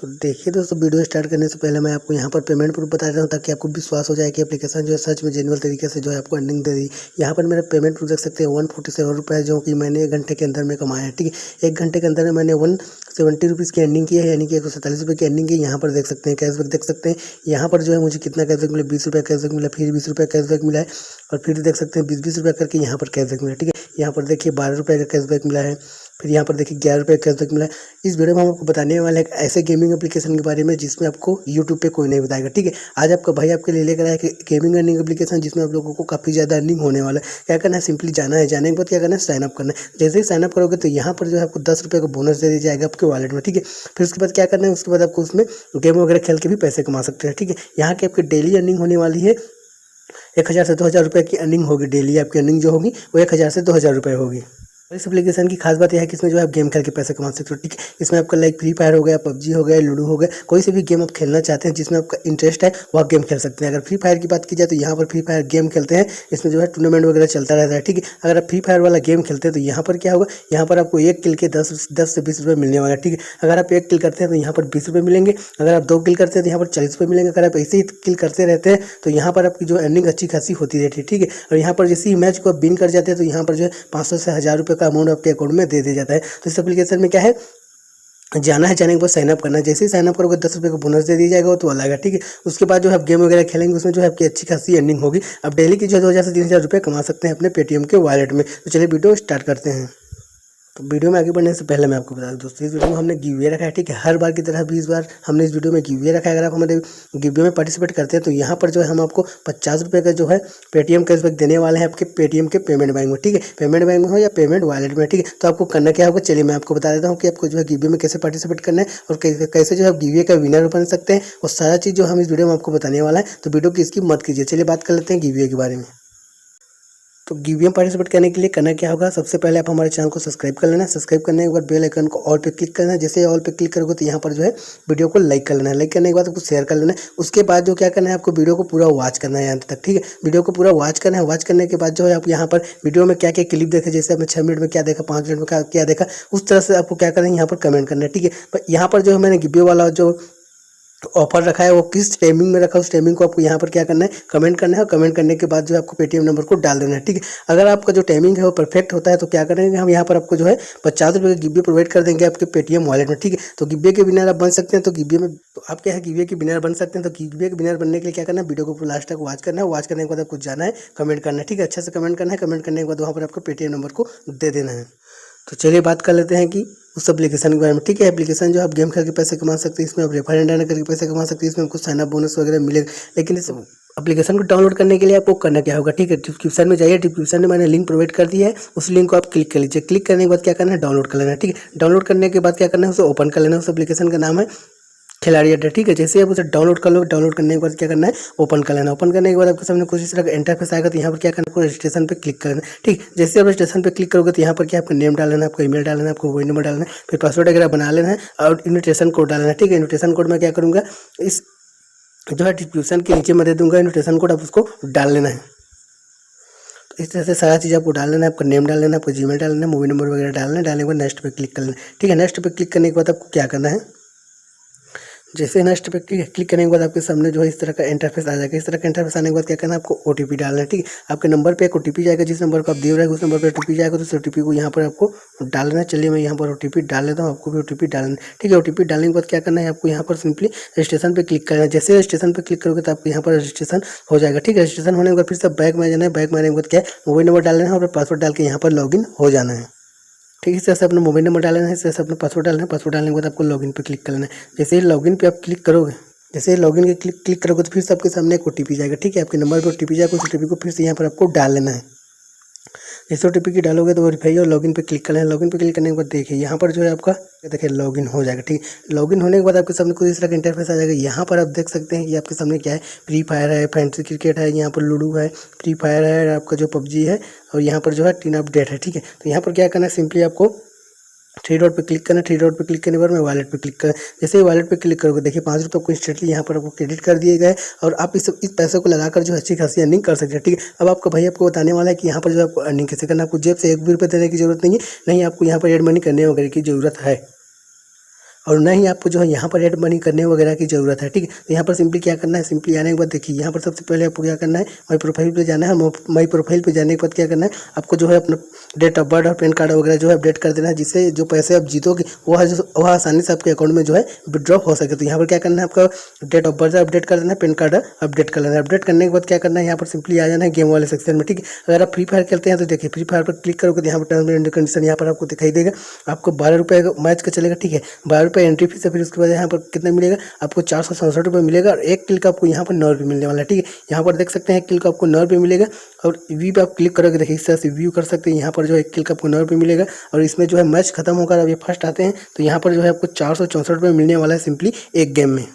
तो देखिए दोस्तों, वीडियो स्टार्ट करने से पहले मैं आपको यहाँ पर पेमेंट प्रूफ बता देता हूँ ताकि आपको विश्वास हो जाए कि एप्लीकेशन जो है सच में जेन्युइन तरीके से जो है आपको अर्निंग दे दी। यहाँ पर मेरा पेमेंट प्रूफ देख सकते हैं 147 रुपये जो कि मैंने 1 घंटे के अंदर में कमाया है। ठीक है, 1 घंटे के अंदर में मैंने 170 रुपीज़ की अर्निंग की है, यानी कि 147 रुपये की अर्निंग की। यहाँ पर देख सकते हैं कैशबैक देख सकते हैं। यहाँ पर जो है मुझे कितना कैशबैक मिला, 20 रुपये कैशबैक मिला, फिर 20 रुपये कैशबैक मिला है, और फिर देख सकते हैं 20-20 रुपये करके यहाँ पर कैशबैक मिला। ठीक है, यहाँ पर देखिए 12 रुपये का कैशबैक मिला है, फिर यहाँ पर देखिए 11 रुपये कैशबैक मिला है। इस वीडियो में हम आपको बताने वाले हैं एक ऐसे गेमिंग एप्लीकेशन के बारे में जिसमें आपको यूट्यूब पे कोई नहीं बताएगा। ठीक है, आज आपका भाई आपके लिए लेकर आया कि गेमिंग अर्निंग एप्लीकेशन जिसमें आप लोगों को काफ़ी ज़्यादा अर्निंग होने वाला है। क्या करना है, सिंपली जाना है, जाने के बाद क्या करना है, साइन अप करना है। जैसे ही साइन अप करोगे तो यहाँ पर जो है आपको 10 रुपये का बोनस दे दिया जाएगा आपके वॉलेट में। ठीक है, फिर उसके बाद क्या करना है, उसके बाद आपको उसमें गेम वगैरह खेल के भी पैसे कमा सकते हैं। ठीक है, यहाँ की आपकी डेली अर्निंग होने वाली है 1000 से 2000 रुपये की अर्निंग होगी। डेली आपकी अर्निंग जो होगी वो 1000 से 2000 रुपये होगी। और इस एप्लीकेशन की खास बात यह है कि इसमें जो है आप गेम खेल के पैसे कमा सकते हो। ठीक है, इसमें आपका लाइक फ्री फायर हो गया, पबजी हो गया, लूडो हो गया, कोई से भी गेम आप खेलना चाहते हैं जिसमें आपका इंटरेस्ट है वो आप गेम खेल सकते हैं। अगर फ्री फायर की बात की जाए तो यहाँ पर फ्री फायर गेम खेलते हैं, इसमें जो है टूर्नामेंट वगैरह चलता रहता है। ठीक है, अगर आप फ्री फायर वाला गेम खेलते हैं तो यहाँ पर क्या होगा, यहाँ पर आपको 1 किल के 10 से 20 रुपये मिलने वाला है। ठीक है, अगर आप 1 किल करते हैं तो यहाँ पर 20 रुपये मिलेंगे, अगर आप 2 किल करते हैं तो यहाँ पर 40 रुपये मिलेंगे। अगर आप ऐसे ही किल करते रहते हैं तो यहाँ पर आपकी जो अर्निंग अच्छी खासी होती रहती है। ठीक है, और यहाँ पर जैसे ही मैच को बिन कर जाते हैं तो यहाँ पर जो है 500 से 1000 रुपये का अमाउंट आपके अकाउंट में दे दिया जाता है। तो इस एप्लीकेशन में क्या है, जाना है, जाने के बाद साइन अप करना है। जैसे ही साइन अप करोगे 10 रुपये का बोनस दे दिया जाएगा, वो तो अलग है। ठीक है, उसके बाद जो है आप गेम वगैरह खेलेंगे उसमें जो है आपकी अच्छी खासी अर्निंग होगी। अब डेली की जो है 2000 से 3000 रुपये कमा सकते हैं अपने पेटीएम के वॉलेट में। तो चलिए वीडियो स्टार्ट करते हैं। तो वीडियो में आगे बढ़ने से पहले मैं आपको बता दूं दोस्तों, इस वीडियो में हमने गिव अवे रखा है। ठीक है, हर बार की तरह भी इस बार हमने इस वीडियो में गिव अवे रखा है। अगर आप हमारे गिव अवे में पार्टिसिपेट करते हैं तो यहाँ पर जो है हम आपको 50 रुपये का जो है पेटीएम कैशबैक देने वाले हैं आपके पेटीएम के पेमेंट बैंक में। ठीक है, पेमेंट बैंक में हो या पेमेंट वॉलेट में। ठीक है, तो आपको करना क्या होगा, चलिए मैं आपको बता देता हूँ कि आपको जो है गिव अवे में कैसे पार्टिसिपेट करना है और कैसे जो है गिव अवे का विनर बन सकते हैं, और सारा चीज़ जो हम इस वीडियो में आपको बताने वाला है। तो वीडियो की स्किप मत कीजिए, चलिए बात कर लेते हैं गिव अवे के बारे में। तो गिव अवे में पार्टिसिपेट करने के लिए करना क्या होगा, सबसे पहले आप हमारे चैनल को सब्सक्राइब कर लेना है। सब्सक्राइब करने के बाद बेल आइकन को ऑल पे क्लिक करना है। जैसे ऑल पे क्लिक करोगे तो यहाँ पर जो है वीडियो को लाइक कर लेना है। लाइक करने के बाद आपको शेयर कर लेना है। उसके बाद जो क्या करना है, आपको वीडियो को पूरा वॉच करना है अंत तक। ठीक है, वीडियो को पूरा वॉच करना है। वॉच करने के बाद जो है आप यहाँ पर वीडियो में क्या क्या क्लिप देखे, जैसे आपने 6 मिनट में क्या देखा, 5 मिनट में क्या देखा, उस तरह से आपको क्या करना है, यहाँ पर कमेंट करना है। ठीक है, पर यहाँ पर जो है मैंने गिव अवे वाला जो ऑफर रखा है वो किस टाइमिंग में रखा है, उस टाइमिंग को आपको यहाँ पर क्या करना है, कमेंट करना है। और कमेंट करने के बाद जो है आपको पेटीएम नंबर को डाल देना है। ठीक है, अगर आपका जो टाइमिंग है वो परफेक्ट होता है तो क्या करेंगे, हम यहाँ पर आपको जो है 50 रुपये का गिव अवे प्रोवाइड कर देंगे आपके पेटीएम वॉलेट में। ठीक है, तो गिव अवे के विनर आप बन सकते हैं। तो गिव अवे में तो आप क्या है, गिव अवे के विनर बन सकते हैं। तो गिव अवे के विनर बनने के लिए क्या करना है, वीडियो को लास्ट तक वॉच करना है। वॉच करने के बाद आपको जाना है, कमेंट करना है। ठीक है, अच्छे से कमेंट करना है। कमेंट करने के बाद वहाँ पर आपको पेटीएम नंबर को दे देना है। तो चलिए बात कर लेते हैं कि उस एप्लीकेशन के बारे में। ठीक है, एप्लीकेशन जो आप गेम खेल के पैसे कमा सकते हैं, इसमें आप रेफर एंड अर्न करके पैसे कमा सकते हैं, इसमें आपको साइन अप बोनस वगैरह मिलेगा। लेकिन इस एप्लीकेशन को डाउनलोड करने के लिए आपको करना क्या होगा, ठीक है, डिस्क्रिप्शन में जाइए, डिस्क्रिप्शन में मैंने लिंक प्रोवाइड कर दिया है, उस लिंक को आप क्लिक कर लीजिए। क्लिक करने के बाद क्या करना है, डाउनलोड कर लेना है। ठीक है, डाउनलोड करने के बाद क्या करना है, उसे ओपन कर लेना है। उस एप्लीकेशन का नाम है खिलाड़ी अड्डा। ठीक है, जैसे आप उसे डाउनलोड कर लो, डाउनलोड करने के बाद क्या करना है, ओपन कर लेना। ओपन करने के बाद आपके सामने कुछ इस तरह का इंटरफेस आएगा। तो यहाँ पर क्या करना है, आपको रजिस्ट्रेशन पे क्लिक करना है। ठीक, जैसे आप रजिस्ट्रेशन पे क्लिक करोगे तो यहाँ पर क्या आपका नेम डालना है, आपका ईमेल डालना है, आपको मोबाइल नंबर डालना है, फिर पासवर्ड वगैरह बना लेना है और इन्विटेशन कोड डालना है। ठीक है, इन्विटेशन कोड में क्या करूँगा, इस जो है डिस्क्रिप्शन के नीचे मैं दे दूँगा इन्विटेशन कोड, आप उसको डाल लेना है। इस तरह से सारा चीज़ आपको डाल लेना है। आपका नेम डाल लेना है, आपका जीमेल डालना है, मोबाइल नंबर वगैरह डालना है। डालने के बाद नेक्स्ट पे क्लिक कर लेना है। ठीक है, नेक्स्ट पे क्लिक करने के बाद आपको क्या करना है, जैसे नेक्स्ट पे क्लिक करने के बाद आपके सामने जो है इस तरह का इंटरफेस आ जाएगा। इस तरह का इंटरफेस आने के बाद क्या करना है, आपको ओटीपी डालना है। ठीक है, आपके नंबर पे एक ओटीपी जाएगा, जिस नंबर को आप दे रहे हैं उस नंबर पे ओटीपी जाएगा। तो उस ओटीपी को यहाँ पर आपको डालना है। चलिए मैं यहाँ पर ओटीपी डाल लेता हूँ, आपको भी ओटीपी डालना है। ठीक है, ओटीपी डालने के बाद क्या करना है, आपको यहाँ पर सिंपली रजिस्ट्रेशन पे क्लिक करना है। जैसे रजिस्ट्रेशन पे क्लिक करोगे तो आपको यहाँ पर रजिस्ट्रेशन हो जाएगा। ठीक है, रजिस्ट्रेशन होने के बाद फिर से बैक में जाना है। बैक में आने के बाद क्या है, मोबाइल नंबर डालना है और पासवर्ड डाल के यहाँ पर लॉगिन हो जाना है। ठीक है, इस तरह से अपना मोबाइल नंबर डालना है, इस तरह से अपना पासवर्ड डालना है। पासवर्ड डालने के बाद आपको लॉगिन पे क्लिक करना है। जैसे ही लॉगिन पे आप क्लिक करोगे, जैसे लॉगिन के क्लिक करोगे तो फिर से आपके सामने एक ओटीपी जाएगा। ठीक है, आपके नंबर पर ओटीपी जाएगा, उस ओटीपी को फिर से यहाँ पर आपको डाल लेना है। जैसे ओटीपी की डालोगे तो वेरीफाई और लॉगिन पे क्लिक करना है। लॉगिन पे क्लिक करने के बाद देखिए यहाँ पर जो है आपका देखिए लॉगिन हो जाएगा। ठीक है, लॉगिन होने के बाद आपके सामने कुछ इस तरह का इंटरफेस आ जाएगा। यहाँ पर आप देख सकते हैं कि आपके सामने क्या है, फ्री फायर है, फैंटेसी क्रिकेट है, यहाँ पर लूडो है, फ्री फायर है, आपका जो पबजी है, और यहाँ पर जो है 3 अपडेट है। ठीक है, तो यहाँ पर क्या करना है, सिंपली आपको 3 डॉट पे क्लिक करना है। 3 डॉट पे क्लिक करने के बाद मैं वॉलेट पे क्लिक करना। जैसे ही वॉलेट पे क्लिक करोगे देखिए 5 रुपये आपको इंस्टेंटली यहाँ पर आपको क्रेडिट कर दिए गए और आप इस पैसे को लगाकर जो अच्छी खासी अर्निंग कर सकते हैं। ठीक है, अब आपका भाई आपको बताने वाला है कि यहाँ पर जो आपको अर्निंग कैसे करना है। आपको जेब से 1 भी रुपये देने की जरूरत नहीं है, नहीं आपको यहाँ पर एड मनी करने वगैरह की ज़रूरत है। और ना ही आपको जो है यहाँ पर ऐड मनी करने वगैरह की ज़रूरत है, ठीक है। तो यहाँ पर सिंपली क्या करना है, सिंपली आने के बाद देखिए यहाँ पर सबसे पहले आपको क्या करना है, माई प्रोफाइल पे जाना है। माई प्रोफाइल पे जाने के बाद क्या करना है, आपको जो है अपना डेट ऑफ बर्थ और पैन कार्ड वगैरह जो है अपडेट कर देना है, जिससे जो पैसे आप जीतोगे वह आसानी से आपके अकाउंट में जो है विड्रॉ हो सके। तो यहाँ पर क्या करना है, आपका डेट ऑफ बर्थ अपडेट कर देना है, पैन कार्ड अपडेट कर लेना है। अपडेट करने के बाद क्या करना है, यहाँ पर सिंपली आ जाना है गेम वाले सेक्शन में, ठीक है। अगर आप फ्री फायर खेलते हैं तो देखिए फ्री फायर पर क्लिक करोगे तो यहाँ पर टर्म्स एंड कंडीशन यहाँ पर आपको दिखाई देगा। आपको 12 रुपये मैच का चलेगा, ठीक है। 12 रुपये एंट्री फीस है, फिर उसके बाद यहाँ पर कितना मिलेगा, आपको 467 रुपये मिलेगा और एक किल का आपको यहाँ पर 9 रुपये मिलने वाला है, ठीक है। यहाँ पर देख सकते हैं एक किल का आपको 9 रुपये मिलेगा और व्यू पे आप क्लिक करोगे, देखिए इस तरह से व्यू कर सकते हैं। यहाँ पर जो है एक किल का आपको 9 रुपये मिलेगा और इसमें जो है मैच खत्म होकर अब ये फर्स्ट आते हैं तो यहाँ पर जो है आपको 464 रुपये मिलने वाला है सिंपली एक गेम में,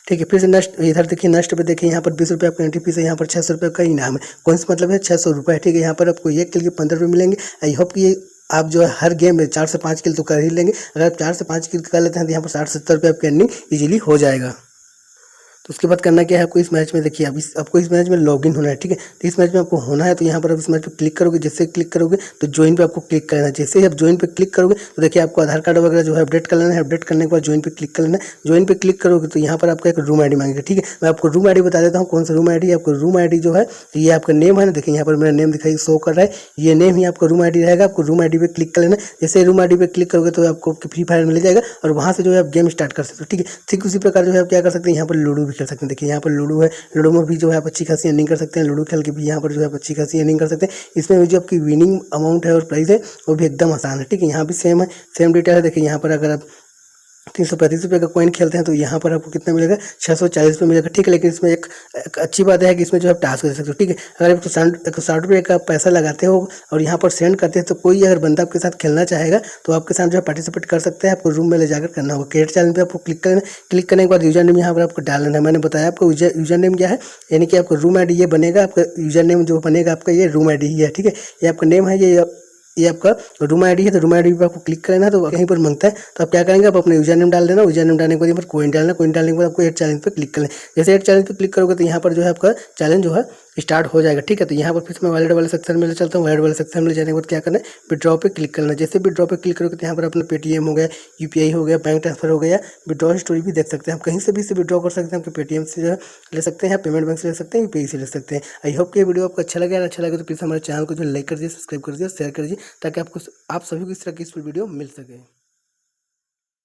ठीक है। फिर से नेक्स्ट इधर देखिए, नेक्स्ट पे देखिए यहाँ पर 20 रुपये आपका एंट्री फीस है, यहाँ पर 600 रुपये का इनाम है। कौन सा मतलब है 600 रुपये, ठीक है। यहाँ पर आपको एक किल के 15 रुपये मिलेंगे। आई होप कि आप जो है हर गेम में 4 से 5 किल तो कर ही लेंगे। अगर आप 4 से 5 किल कर लेते हैं तो यहाँ पर 60-70 रुपये आपकी अर्निंग ईजिली हो जाएगा। तो उसके बाद करना क्या है, आपको इस मैच में देखिए आपको इस मैच में लॉगिन होना है, ठीक है। तो इस मैच में आपको होना है तो यहाँ पर आप इस मैच पे क्लिक करोगे, जैसे क्लिक करोगे तो ज्वाइन पे आपको क्लिक करना है। जैसे ही आप ज्वाइन पे क्लिक करोगे तो देखिए आपको आधार कार्ड वगैरह जो है अपडेट कर लेना है। अपडेट करने के बाद ज्वाइन पे क्लिक कर लेना है। ज्वाइन पे क्लिक करोगे तो यहाँ पर आपका एक रूम आईडी मांगेगा, ठीक है। मैं आपको रूम आईडी बता देता हूँ कौन सा रूम आईडी। आपको रूम आईडी जो है ये आपका नेम है ना, देखिए यहाँ पर मेरा नेम दिखाई शो कर रहा है, ये नेम ही आपका रूम आईडी रहेगा। आपको रूम आईडी पे क्लिक कर लेना है। जैसे रूम आईडी पे क्लिक करोगे तो आपको फ्री फायर मिल जाएगा और वहाँ से जो है आप गेम स्टार्ट कर सकते हो, ठीक है। ठीक उसी प्रकार जो है आप क्या कर सकते हैं, यहाँ पर लूडो भी खेल सकते हैं। देखिए यहाँ पर लूडो है, लूडो में भी जो है आप अच्छी खासी अर्निंग कर सकते हैं। लूडो खेल के भी यहाँ पर जो है आप अच्छी खासी अर्निंग कर सकते हैं। इसमें भी जो आपकी विनिंग अमाउंट है और प्राइस है वो भी एकदम आसान है, ठीक है। यहाँ भी सेम है, सेम डिटेल है। देखिए यहाँ पर अगर आप 335 रुपये का कॉइन खेलते हैं तो यहाँ पर आपको कितना मिलेगा, 640 रुपये मिलेगा, ठीक है। लेकिन इसमें एक अच्छी बात है कि इसमें जो है टास्क दे सकते हो, ठीक है। अगर आप 160 रुपये का पैसा लगाते हो और यहाँ पर सेंड करते हैं तो कोई अगर बंदा आपके साथ खेलना चाहेगा तो आपके साथ जो है पार्टिसिपेट कर सकते हैं। आपको रूम में ले जाकर करना होगा। क्रिएट चैनल पे आपको क्लिक करना है। क्लिक करने के बाद यूजर नेम यहाँ पर आपको डालना है। मैंने बताया आपको यूजर नेम क्या है, यानी कि आपका रूम आईडी ये बनेगा। आपका यूजर नेम जो बनेगा आपका ये रूम आईडी ही है, ठीक है। ये आपका नेम है, ये आपका रूम आईडी है। तो रूम आईडी पे आपको क्लिक करना है तो कहीं पर मांगता है तो आप क्या करेंगे, आप अपना यूजर नेम डाल देना। यूजर नेम डालने के बाद यहाँ पर कॉइन डालना। कॉइन डालने के बाद आपको ऐड चैलेंज पे क्लिक करना है। जैसे ऐड चैलेंज पे क्लिक करोगे तो यहाँ पर जो है आपका चैलेंज जो है स्टार्ट हो जाएगा, ठीक है। तो यहाँ पर फिर मैं वॉलेट वाले सेक्शन में ले चलता हूँ। वॉलेट वाले सेक्शन में जाने के बाद क्या करना है, विड्रॉ पे क्लिक करना है। जैसे विड्रॉ पे क्लिक करोगे तो यहाँ पर अपना पेटीएम हो गया, यूपीआई हो गया, बैंक ट्रांसफर हो गया, विड्रॉ स्टोरी भी देख सकते हैं। आप कहीं से भी इसे विड्रॉ कर सकते हैं। आपके पेटीएम से जो है ले सकते हैं, पेमेंट बैंक से ले सकते हैं, यूपीआई से ले सकते हैं। आई होप कि ये वीडियो आपको अच्छा लगे। अगर अच्छा लगे तो प्लीज़ हमारे चैनल को जो लाइक कर दीजिए, सब्सक्राइब कर दीजिए, शेयर कर दीजिए, ताकि आपको आप सभी को इस तरह की वीडियो मिल सके।